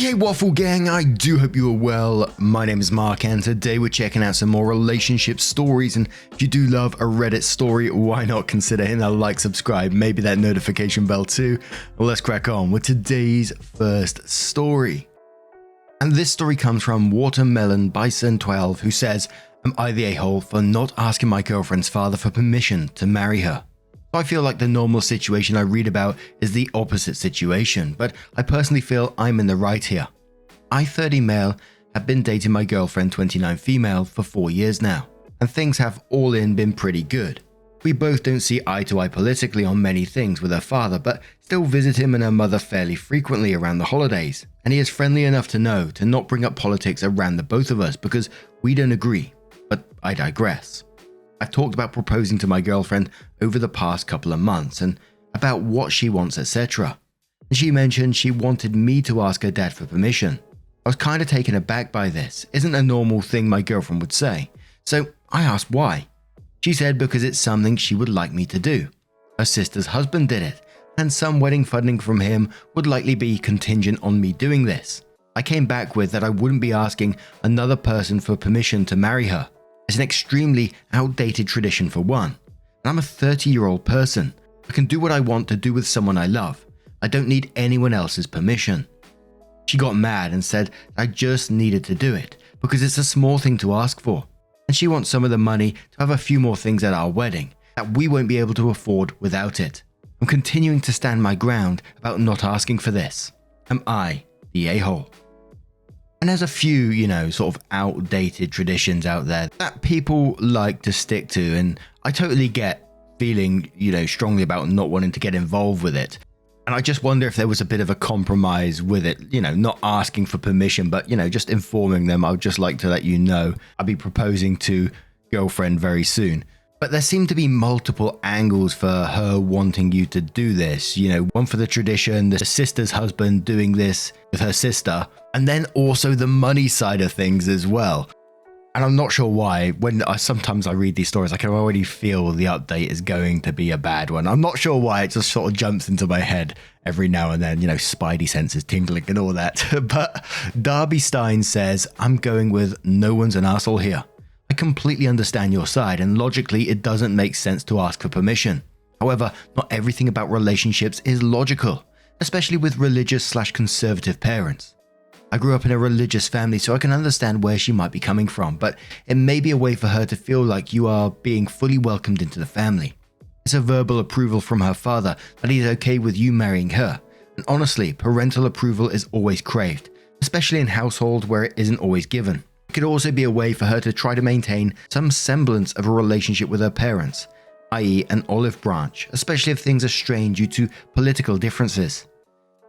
Hey Waffle Gang, I do hope you are well. My name is Mark and today we're checking out some more relationship stories, and if you do love a Reddit story, why not consider hitting that like, subscribe, maybe that notification bell too. Well, let's crack on with today's first story. And this story comes from Watermelon Bison 12, who says, "Am I the a-hole for not asking my girlfriend's father for permission to marry her? I feel like the normal situation I read about is the opposite situation, but I personally feel I'm in the right here. I, 30 male, have been dating my girlfriend, 29 female, for 4 years now, and things have all in been pretty good. We both don't see eye to eye politically on many things with her father, but still visit him and her mother fairly frequently around the holidays, and he is friendly enough to know to not bring up politics around the both of us because we don't agree, but I digress. I've talked about proposing to my girlfriend over the past couple of months and about what she wants, etc. And she mentioned she wanted me to ask her dad for permission. I was kind of taken aback by this. Isn't a normal thing my girlfriend would say. So I asked why. She said because it's something she would like me to do. Her sister's husband did it, and some wedding funding from him would likely be contingent on me doing this. I came back with that I wouldn't be asking another person for permission to marry her. It's an extremely outdated tradition for one, and I'm a 30-year-old person. I can do what I want to do with someone I love. I don't need anyone else's permission. She got mad and said I just needed to do it because it's a small thing to ask for, and she wants some of the money to have a few more things at our wedding that we won't be able to afford without it. I'm continuing to stand my ground about not asking for this. Am I the a-hole? And there's a few, sort of outdated traditions out there that people like to stick to, and I totally get feeling, strongly about not wanting to get involved with it. And I just wonder if there was a bit of a compromise with it, not asking for permission, but, just informing them, I would just like to let you know I'll be proposing to girlfriend very soon. But there seem to be multiple angles for her wanting you to do this, one for the tradition, the sister's husband doing this with her sister, and then also the money side of things as well. And I'm not sure why, sometimes I read these stories, I can already feel the update is going to be a bad one. I'm not sure why, it just sort of jumps into my head every now and then, spidey senses tingling and all that. But Darby Stein says, "I'm going with no one's an asshole here. I completely understand your side, and logically it doesn't make sense to ask for permission. However, not everything about relationships is logical, especially with religious/conservative parents. I grew up in a religious family, so I can understand where she might be coming from, but it may be a way for her to feel like you are being fully welcomed into the family. It's a verbal approval from her father that he's okay with you marrying her, and honestly, parental approval is always craved, especially in households where it isn't always given. It could also be a way for her to try to maintain some semblance of a relationship with her parents, i.e. an olive branch, especially if things are strained due to political differences.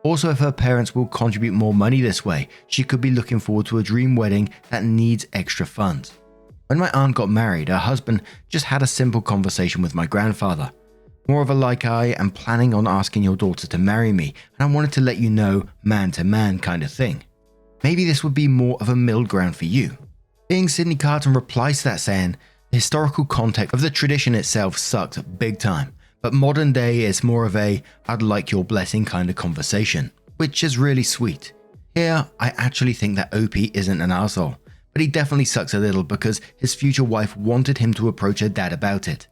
Also, if her parents will contribute more money this way, she could be looking forward to a dream wedding that needs extra funds. When my aunt got married, her husband just had a simple conversation with my grandfather. More of a like, I am planning on asking your daughter to marry me, and I wanted to let you know, man to man kind of thing. Maybe this would be more of a middle ground for you." Being Sydney Carton replies to that saying, "The historical context of the tradition itself sucks big time, but modern day is more of a I'd like your blessing kind of conversation, which is really sweet. Here, I actually think that OP isn't an arsehole, but he definitely sucks a little because his future wife wanted him to approach her dad about it.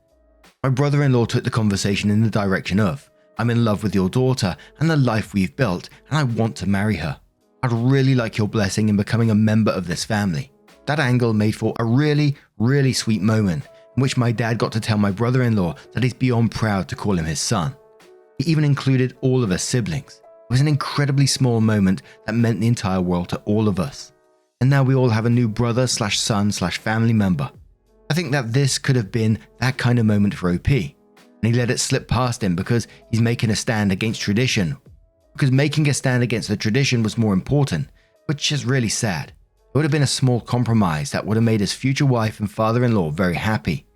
My brother-in-law took the conversation in the direction of, I'm in love with your daughter and the life we've built, and I want to marry her. I'd really like your blessing in becoming a member of this family." That angle made for a really, really sweet moment in which my dad got to tell my brother-in-law that he's beyond proud to call him his son. He even included all of us siblings. It was an incredibly small moment that meant the entire world to all of us. And now we all have a new brother/son/family member. I think that this could have been that kind of moment for OP, and he let it slip past him because he's making a stand against tradition. Because making a stand against the tradition was more important, which is really sad. It would have been a small compromise that would have made his future wife and father-in-law very happy.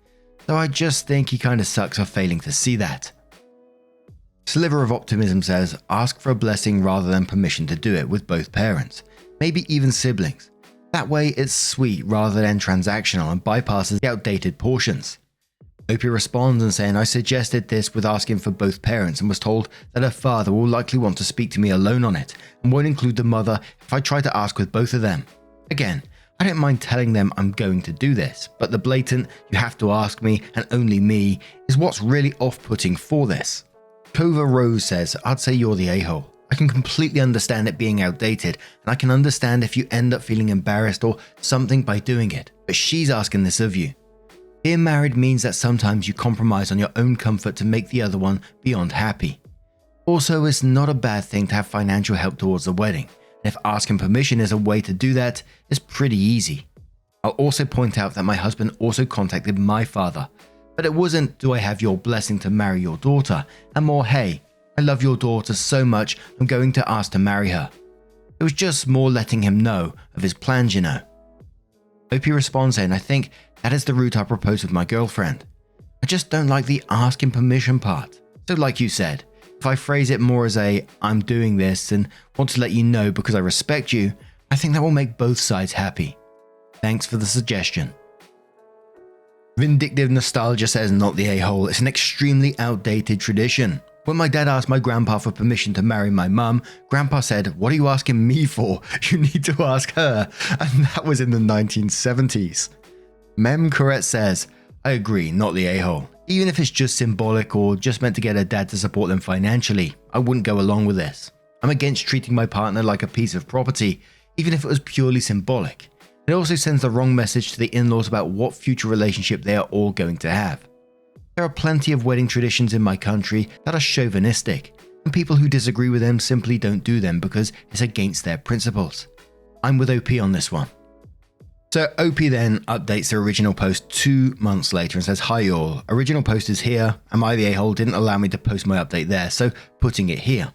Though I just think he kind of sucks for failing to see that. Sliver of Optimism says, "Ask for a blessing rather than permission to do it with both parents, maybe even siblings. That way it's sweet rather than transactional and bypasses the outdated portions. Opie responds and saying I suggested this with asking for both parents and was told that her father will likely want to speak to me alone on it and won't include the mother if I try to ask with both of them. Again, I don't mind telling them I'm going to do this, but the blatant "you have to ask me and only me" is what's really off-putting for this. Clover Rose says, I'd say you're the a-hole. I can completely understand it being outdated, and I can understand if you end up feeling embarrassed or something by doing it, but she's asking this of you. Being married means that sometimes you compromise on your own comfort to make the other one beyond happy. Also, it's not a bad thing to have financial help towards the wedding, and if asking permission is a way to do that, it's pretty easy. I'll also point out that my husband also contacted my father, but it wasn't "do I have your blessing to marry your daughter?" and more "hey, I love your daughter so much I'm going to ask to marry her." It was just more letting him know of his plans, you know. Opie responds saying, I think that is the route I propose with my girlfriend. I just don't like the asking permission part. So like you said, if I phrase it more as a "I'm doing this and want to let you know because I respect you," I think that will make both sides happy. Thanks for the suggestion. Vindictive Nostalgia says, not the a-hole, it's an extremely outdated tradition. When my dad asked my grandpa for permission to marry my mum, grandpa said, "What are you asking me for? You need to ask her." And that was in the 1970s. Mem Correct says, I agree, not the a-hole. Even if it's just symbolic or just meant to get her dad to support them financially, I wouldn't go along with this. I'm against treating my partner like a piece of property, even if it was purely symbolic. It also sends the wrong message to the in-laws about what future relationship they are all going to have. There are plenty of wedding traditions in my country that are chauvinistic, and people who disagree with them simply don't do them because it's against their principles. I'm with OP on this one. So OP then updates the original post 2 months later and says, "Hi y'all, original post is here. Am I the a-hole? Didn't allow me to post my update there, so putting it here."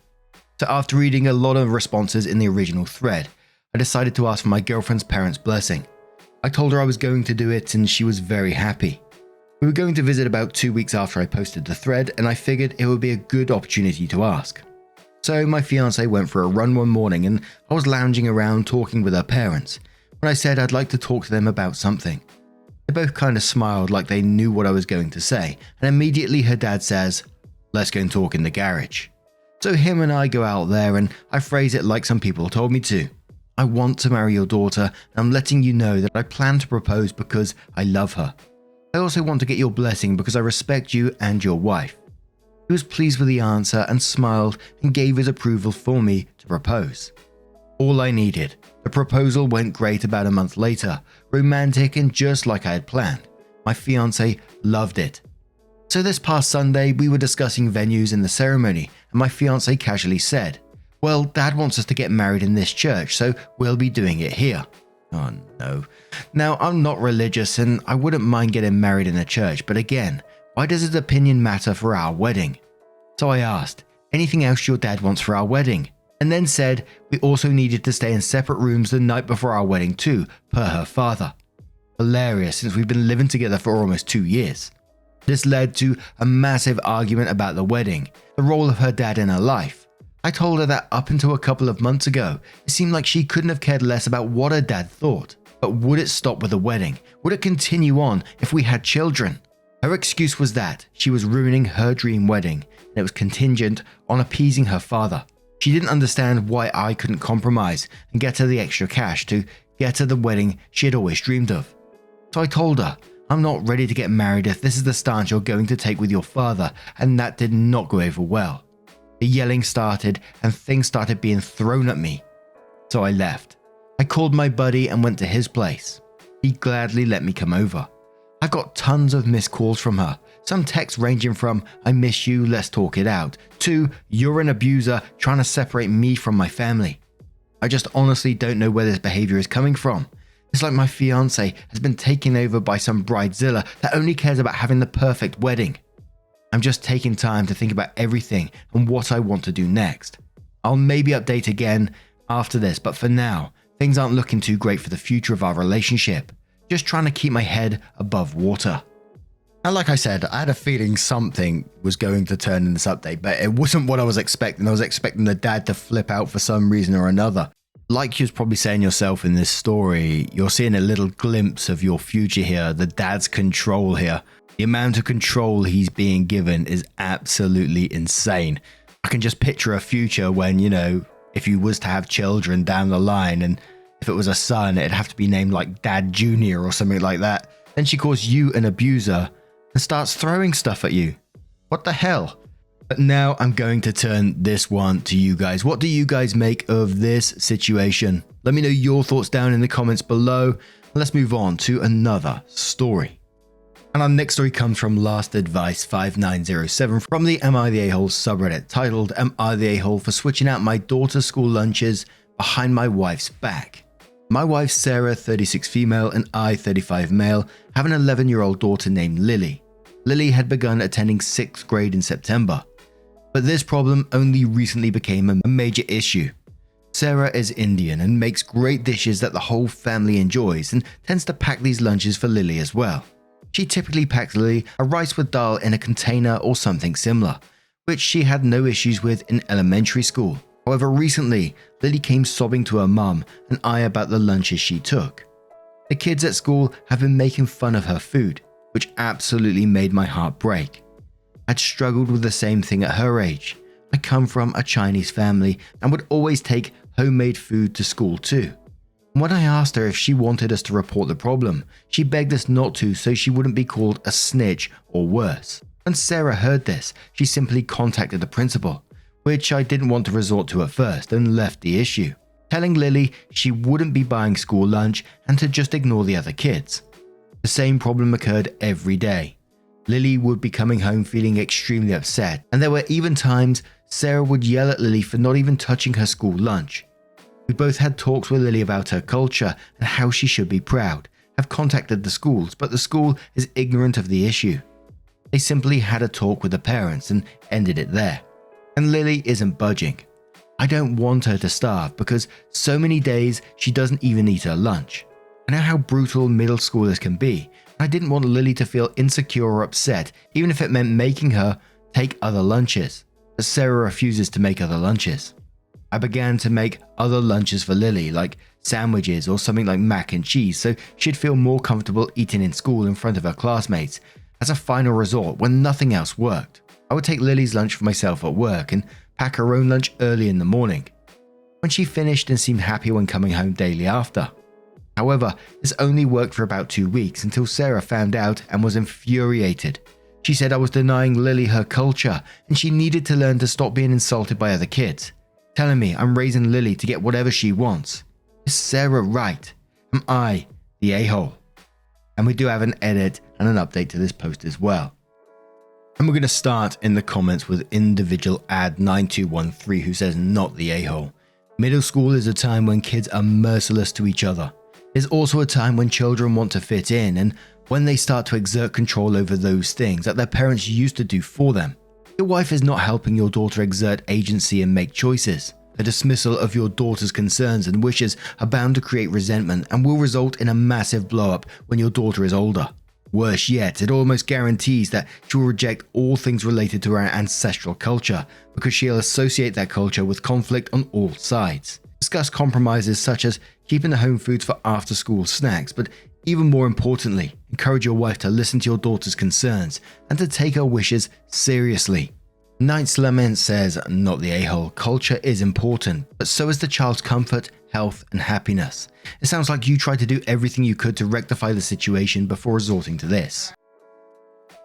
So after reading a lot of responses in the original thread, I decided to ask for my girlfriend's parents' blessing. I told her I was going to do it and she was very happy. We were going to visit about 2 weeks after I posted the thread, and I figured it would be a good opportunity to ask. So my fiancée went for a run one morning and I was lounging around talking with her parents when I said I'd like to talk to them about something. They both kind of smiled like they knew what I was going to say, and immediately her dad says, "Let's go and talk in the garage." So him and I go out there and I phrase it like some people told me to. I want to marry your daughter, and I'm letting you know that I plan to propose because I love her. I also want to get your blessing because I respect you and your wife. He was pleased with the answer and smiled and gave his approval for me to propose. All I needed. The proposal went great about a month later, romantic and just like I had planned. My fiancé loved it. So this past Sunday, we were discussing venues in the ceremony, and my fiancé casually said, "Well, Dad wants us to get married in this church, so we'll be doing it here." Oh no. Now, I'm not religious and I wouldn't mind getting married in a church, but again, why does his opinion matter for our wedding? So I asked, "Anything else your dad wants for our wedding?" And then said we also needed to stay in separate rooms the night before our wedding too, per her father. Hilarious, since we've been living together for almost 2 years. This led to a massive argument about the wedding, the role of her dad in her life. I told her that up until a couple of months ago, it seemed like she couldn't have cared less about what her dad thought. But would it stop with the wedding? Would it continue on if we had children? Her excuse was that she was ruining her dream wedding, and it was contingent on appeasing her father. She didn't understand why I couldn't compromise and get her the extra cash to get her the wedding she had always dreamed of. So I told her, I'm not ready to get married if this is the stance you're going to take with your father, and that did not go over well. The yelling started and things started being thrown at me. So I left. I called my buddy and went to his place. He gladly let me come over. I got tons of missed calls from her. Some texts ranging from "I miss you, let's talk it out" to "You're an abuser trying to separate me from my family." I just honestly don't know where this behavior is coming from. It's like my fiance has been taken over by some bridezilla that only cares about having the perfect wedding. I'm just taking time to think about everything and what I want to do next. I'll maybe update again after this, but for now, things aren't looking too great for the future of our relationship. Just trying to keep my head above water. And like I said, I had a feeling something was going to turn in this update, but it wasn't what I was expecting. I was expecting the dad to flip out for some reason or another. Like you was probably saying yourself in this story, you're seeing a little glimpse of your future here, the dad's control here. The amount of control he's being given is absolutely insane. I can just picture a future when, if you was to have children down the line, and if it was a son, it'd have to be named like Dad Jr. or something like that. Then she calls you an abuser and starts throwing stuff at you. What the hell? But now I'm going to turn this one to you guys. What do you guys make of this situation? Let me know your thoughts down in the comments below. Let's move on to another story. And our next story comes from Last Advice 5907 from the Am I the A-Hole subreddit, titled Am I the A-Hole for switching out my daughter's school lunches behind my wife's back? My wife Sarah, 36 female, and I, 35 male, have an 11-year-old daughter named Lily. Lily had begun attending 6th grade in September. But this problem only recently became a major issue. Sarah is Indian and makes great dishes that the whole family enjoys and tends to pack these lunches for Lily as well. She typically packs Lily a rice with dal in a container or something similar, which she had no issues with in elementary school. However, recently, Lily came sobbing to her mum and I about the lunches she took. The kids at school have been making fun of her food, which absolutely made my heart break. I'd struggled with the same thing at her age. I come from a Chinese family and would always take homemade food to school too. When I asked her if she wanted us to report the problem, she begged us not to so she wouldn't be called a snitch or worse. When Sarah heard this, she simply contacted the principal, which I didn't want to resort to at first, and left the issue, telling Lily she wouldn't be buying school lunch and to just ignore the other kids. The same problem occurred every day. Lily would be coming home feeling extremely upset, and there were even times Sarah would yell at Lily for not even touching her school lunch. We both had talks with Lily about her culture and how she should be proud, have contacted the schools, but the school is ignorant of the issue. They simply had a talk with the parents and ended it there. And Lily isn't budging. I don't want her to starve because so many days she doesn't even eat her lunch. I know how brutal middle schoolers can be. I didn't want Lily to feel insecure or upset, even if it meant making her take other lunches. But Sarah refuses to make other lunches. I began to make other lunches for Lily, like sandwiches or something like mac and cheese, so she'd feel more comfortable eating in school in front of her classmates. As a final resort, when nothing else worked, I would take Lily's lunch for myself at work and pack her own lunch early in the morning, when she finished and seemed happy when coming home daily after. However, this only worked for about 2 weeks until Sarah found out and was infuriated. She said I was denying Lily her culture and she needed to learn to stop being insulted by other kids, telling me I'm raising Lily to get whatever she wants. Is Sarah right? Am I the a-hole? And we do have an edit and an update to this post as well. And we're going to start in the comments with individual ad9213 who says not the a-hole. Middle school is a time when kids are merciless to each other. There's also a time when children want to fit in and when they start to exert control over those things that their parents used to do for them. Your wife is not helping your daughter exert agency and make choices. A dismissal of your daughter's concerns and wishes are bound to create resentment and will result in a massive blow-up when your daughter is older. Worse yet, it almost guarantees that she will reject all things related to her ancestral culture because she'll associate that culture with conflict on all sides. Discuss compromises such as keeping the home foods for after-school snacks, but even more importantly, encourage your wife to listen to your daughter's concerns and to take her wishes seriously. Knight's Lament says, not the a-hole, culture is important, but so is the child's comfort, health, and happiness. It sounds like you tried to do everything you could to rectify the situation before resorting to this.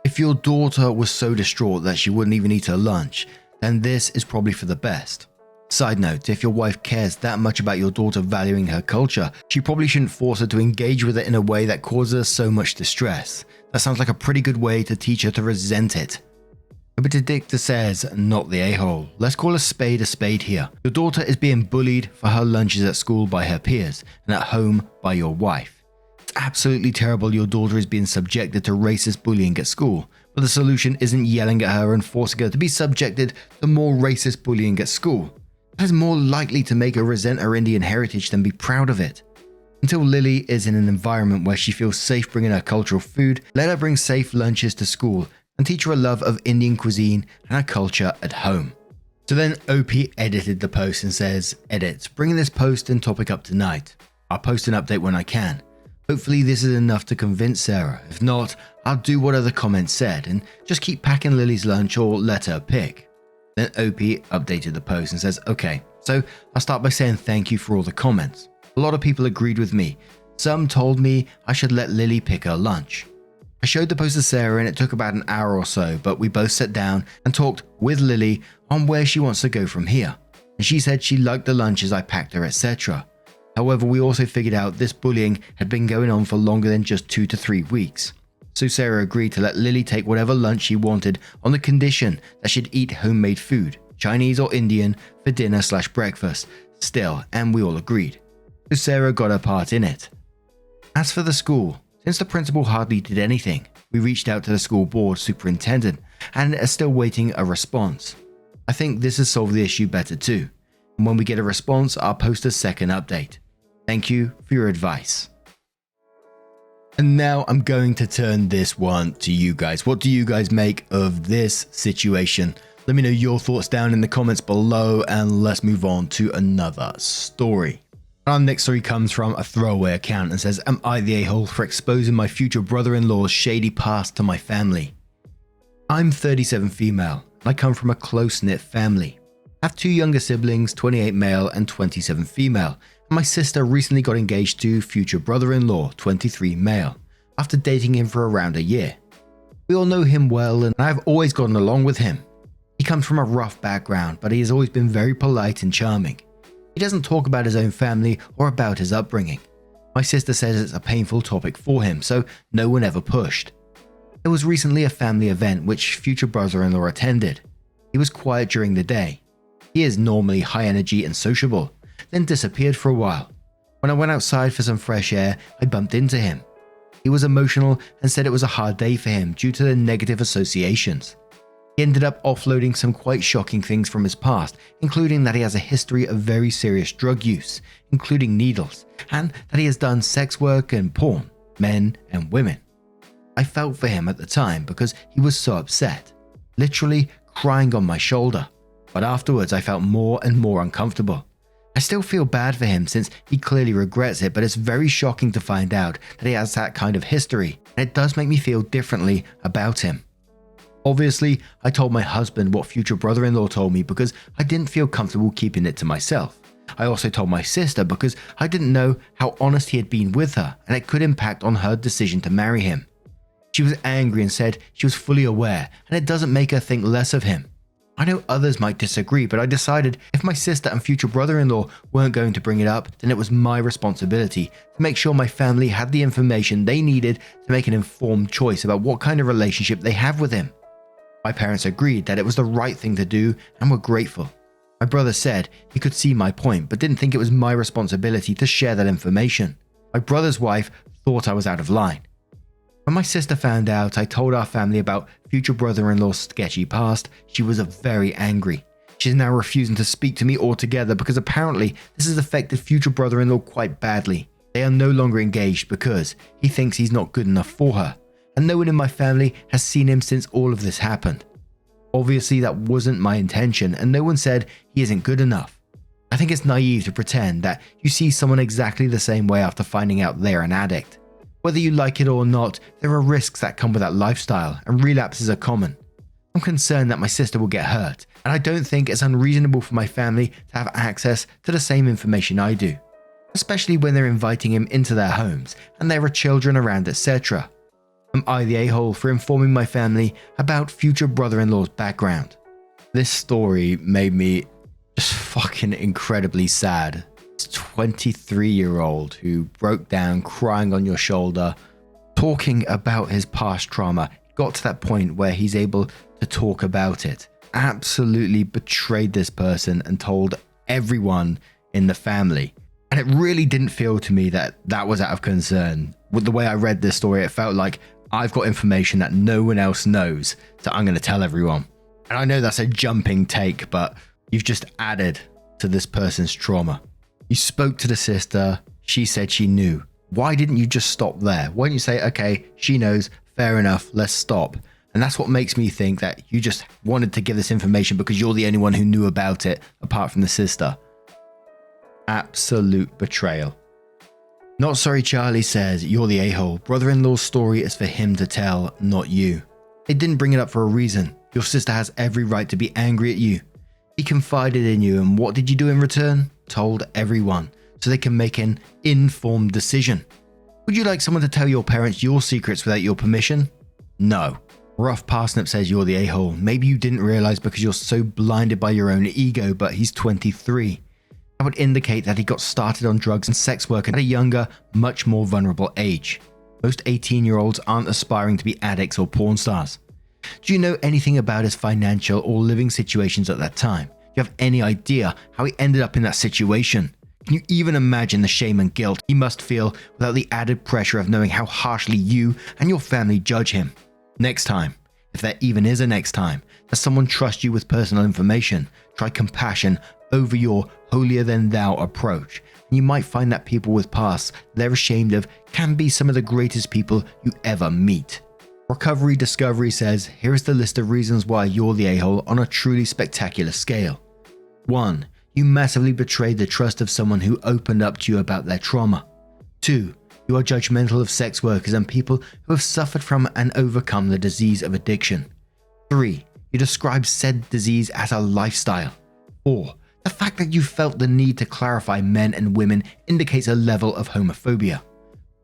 If your daughter was so distraught that she wouldn't even eat her lunch, then this is probably for the best. Side note, if your wife cares that much about your daughter valuing her culture, she probably shouldn't force her to engage with it in a way that causes her so much distress. That sounds like a pretty good way to teach her to resent it. Benedicta says, not the a-hole. Let's call a spade here. Your daughter is being bullied for her lunches at school by her peers and at home by your wife. It's absolutely terrible your daughter is being subjected to racist bullying at school, but the solution isn't yelling at her and forcing her to be subjected to more racist bullying at school. That is more likely to make her resent her Indian heritage than be proud of it. Until Lily is in an environment where she feels safe bringing her cultural food, let her bring safe lunches to school and teach her a love of Indian cuisine and her culture at home. So then OP edited the post and says, edit, bringing this post and topic up tonight. I'll post an update when I can. Hopefully this is enough to convince Sarah. If not, I'll do what other comments said and just keep packing Lily's lunch or let her pick. Then Opie updated the post and says, okay, so I'll start by saying thank you for all the comments. A lot of people agreed with me. Some told me I should let Lily pick her lunch. I showed the post to Sarah and it took about an hour or so, but we both sat down and talked with Lily on where she wants to go from here. And she said she liked the lunches I packed her, etc. However, we also figured out this bullying had been going on for longer than just 2 to 3 weeks. So Sarah agreed to let Lily take whatever lunch she wanted on the condition that she'd eat homemade food, Chinese or Indian, for dinner/breakfast, still, and we all agreed. So Sarah got her part in it. As for the school, since the principal hardly did anything, we reached out to the school board superintendent and are still waiting a response. I think this has solved the issue better too, and when we get a response, I'll post a second update. Thank you for your advice. And now I'm going to turn this one to you guys. What do you guys make of this situation? Let me know your thoughts down in the comments below, and let's move on to another story. Our next story comes from a throwaway account and says, am I the a-hole for exposing my future brother-in-law's shady past to my family? I'm 37 female. I come from a close-knit family. I have 2 younger siblings, 28 male and 27 female. And my sister recently got engaged to future brother-in-law, 23 male, after dating him for around a year. We all know him well and I've always gotten along with him. He comes from a rough background, but he has always been very polite and charming. He doesn't talk about his own family or about his upbringing. My sister says it's a painful topic for him, so no one ever pushed. There was recently a family event which future brother-in-law attended. He was quiet during the day. He is normally high energy and sociable, then disappeared for a while. When I went outside for some fresh air, I bumped into him. He was emotional and said it was a hard day for him due to the negative associations. He ended up offloading some quite shocking things from his past, including that he has a history of very serious drug use, including needles, and that he has done sex work and porn, men and women. I felt for him at the time because he was so upset, literally crying on my shoulder, but afterwards I felt more and more uncomfortable. I still feel bad for him since he clearly regrets it, but it's very shocking to find out that he has that kind of history, and it does make me feel differently about him. Obviously, I told my husband what future brother-in-law told me because I didn't feel comfortable keeping it to myself. I also told my sister because I didn't know how honest he had been with her and it could impact on her decision to marry him. She was angry and said she was fully aware and it doesn't make her think less of him. I know others might disagree, but I decided if my sister and future brother-in-law weren't going to bring it up, then it was my responsibility to make sure my family had the information they needed to make an informed choice about what kind of relationship they have with him. My parents agreed that it was the right thing to do and were grateful. My brother said he could see my point, but didn't think it was my responsibility to share that information. My brother's wife thought I was out of line. When my sister found out I told our family about future brother-in-law's sketchy past, she was very angry. She's now refusing to speak to me altogether because apparently this has affected future brother-in-law quite badly. They are no longer engaged because he thinks he's not good enough for her, and no one in my family has seen him since all of this happened. Obviously that wasn't my intention and no one said he isn't good enough. I think it's naive to pretend that you see someone exactly the same way after finding out they're an addict. Whether you like it or not, there are risks that come with that lifestyle and relapses are common. I'm concerned that my sister will get hurt, and I don't think it's unreasonable for my family to have access to the same information I do, especially when they're inviting him into their homes and there are children around, etc. Am I the a-hole for informing my family about future brother-in-law's background? This story made me just fucking incredibly sad. This 23-year-old who broke down crying on your shoulder, talking about his past trauma, got to that point where he's able to talk about it. Absolutely betrayed this person and told everyone in the family. And it really didn't feel to me that that was out of concern. With the way I read this story, it felt like I've got information that no one else knows, so I'm going to tell everyone. And I know that's a jumping take, but you've just added to this person's trauma. You spoke to the sister, she said she knew. Why didn't you just stop there? Why didn't you say, okay, she knows, fair enough, let's stop? And that's what makes me think that you just wanted to give this information because you're the only one who knew about it, apart from the sister. Absolute betrayal. Not Sorry Charlie says, "You're the a-hole. Brother-in-law's story is for him to tell, not you. It didn't bring it up for a reason. Your sister has every right to be angry at you. He confided in you, and what did you do in return? Told everyone, so they can make an informed decision. Would you like someone to tell your parents your secrets without your permission? No." Rough Parsnip says, "You're the a-hole. Maybe you didn't realize because you're so blinded by your own ego, but he's 23. That would indicate that he got started on drugs and sex work at a younger, much more vulnerable age. Most 18-year-olds aren't aspiring to be addicts or porn stars. Do you know anything about his financial or living situations at that time? Do you have any idea how he ended up in that situation? Can you even imagine the shame and guilt he must feel without the added pressure of knowing how harshly you and your family judge him? Next time, if there even is a next time, that someone trusts you with personal information, try compassion over your holier-than-thou approach. And you might find that people with pasts they're ashamed of can be some of the greatest people you ever meet." Recovery Discovery says, "Here is the list of reasons why you're the a-hole on a truly spectacular scale. 1. You massively betrayed the trust of someone who opened up to you about their trauma. 2. You are judgmental of sex workers and people who have suffered from and overcome the disease of addiction. 3. You describe said disease as a lifestyle. 4. The fact that you felt the need to clarify men and women indicates a level of homophobia.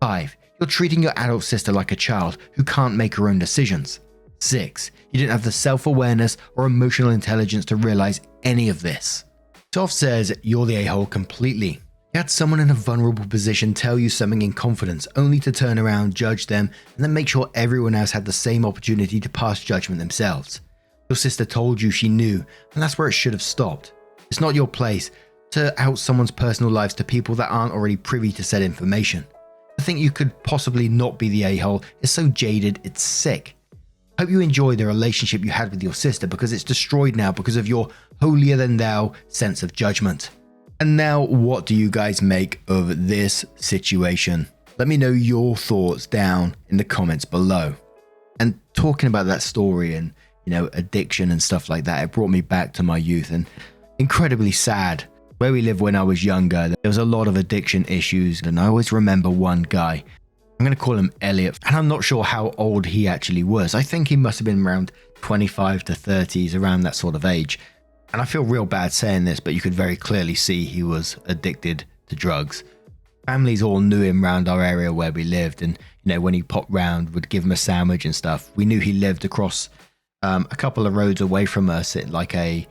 5. You're treating your adult sister like a child who can't make her own decisions. 6. You didn't have the self-awareness or emotional intelligence to realize any of this." Toph says, "You're the a-hole completely. You had someone in a vulnerable position tell you something in confidence, only to turn around, judge them, and then make sure everyone else had the same opportunity to pass judgment themselves. Your sister told you she knew, and that's where it should have stopped. It's not your place to out someone's personal lives to people that aren't already privy to said information. To think you could possibly not be the a-hole is so jaded, it's sick. Hope you enjoy the relationship you had with your sister because it's destroyed now because of your holier-than-thou sense of judgment." And now, what do you guys make of this situation? Let me know your thoughts down in the comments below. And talking about that story and, addiction and stuff like that, it brought me back to my youth and incredibly sad. Where we lived when I was younger, there was a lot of addiction issues, and I always remember one guy. I'm going to call him Elliot, and I'm not sure how old he actually was. I think he must have been around 25 to 30s, around that sort of age. And I feel real bad saying this, but you could very clearly see he was addicted to drugs. Families all knew him around our area where we lived, and when he popped round, would give him a sandwich and stuff. We knew he lived across a couple of roads away from us in like a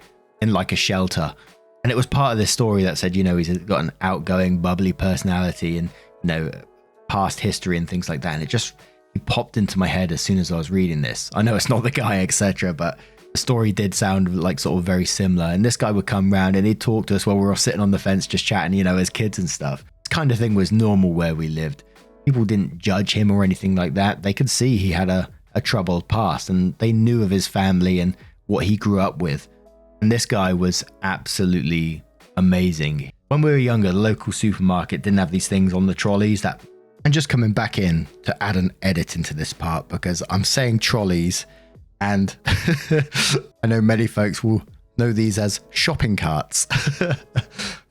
shelter. And it was part of this story that said, he's got an outgoing, bubbly personality and, past history and things like that. And he popped into my head as soon as I was reading this. I know it's not the guy, etc., but the story did sound like sort of very similar. And this guy would come round and he'd talk to us while we were all sitting on the fence just chatting, as kids and stuff. This kind of thing was normal where we lived. People didn't judge him or anything like that. They could see he had a troubled past and they knew of his family and what he grew up with. And this guy was absolutely amazing. When we were younger, the local supermarket didn't have these things on the trolleys that... And just coming back in to add an edit into this part because I'm saying trolleys and I know many folks will know these as shopping carts.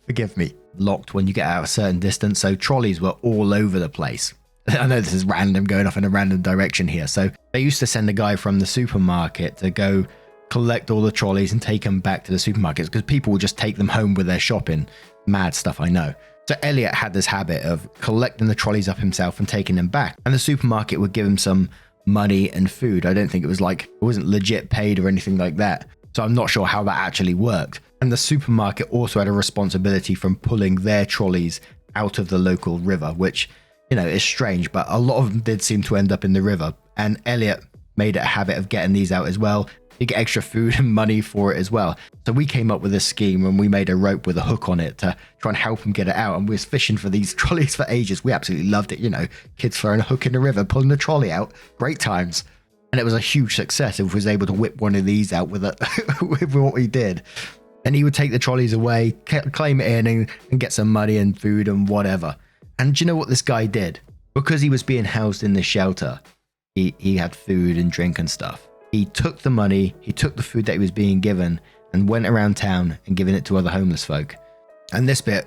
Forgive me. Locked when you get out a certain distance, so trolleys were all over the place. I know this is random, going off in a random direction here. So they used to send a guy from the supermarket to go collect all the trolleys and take them back to the supermarkets because people would just take them home with their shopping. Mad stuff, I know. So Elliot had this habit of collecting the trolleys up himself and taking them back. And the supermarket would give him some money and food. I don't think it wasn't legit paid or anything like that. So I'm not sure how that actually worked. And the supermarket also had a responsibility from pulling their trolleys out of the local river, which, is strange, but a lot of them did seem to end up in the river. And Elliot made it a habit of getting these out as well. You get extra food and money for it as well. So we came up with this scheme and we made a rope with a hook on it to try and help him get it out. And we was fishing for these trolleys for ages. We absolutely loved it. Kids throwing a hook in the river, pulling the trolley out. Great times. And it was a huge success if we was able to whip one of these out with what we did. And he would take the trolleys away, claim it in and get some money and food and whatever. And do you know what this guy did? Because he was being housed in this shelter, he had food and drink and stuff. He took the money, he took the food that he was being given and went around town and giving it to other homeless folk. And this bit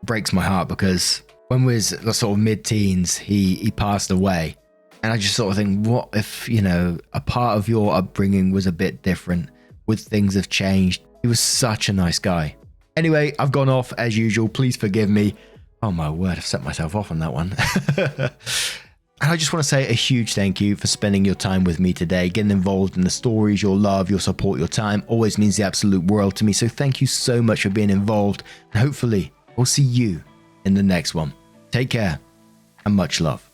breaks my heart because when we was the sort of mid-teens, he passed away. And I just sort of think, what if, you know, a part of your upbringing was a bit different? Would things have changed? He was such a nice guy. Anyway, I've gone off as usual. Please forgive me. Oh my word, I've set myself off on that one. And I just want to say a huge thank you for spending your time with me today. Getting involved in the stories, your love, your support, your time always means the absolute world to me. So thank you so much for being involved. And hopefully we'll see you in the next one. Take care and much love.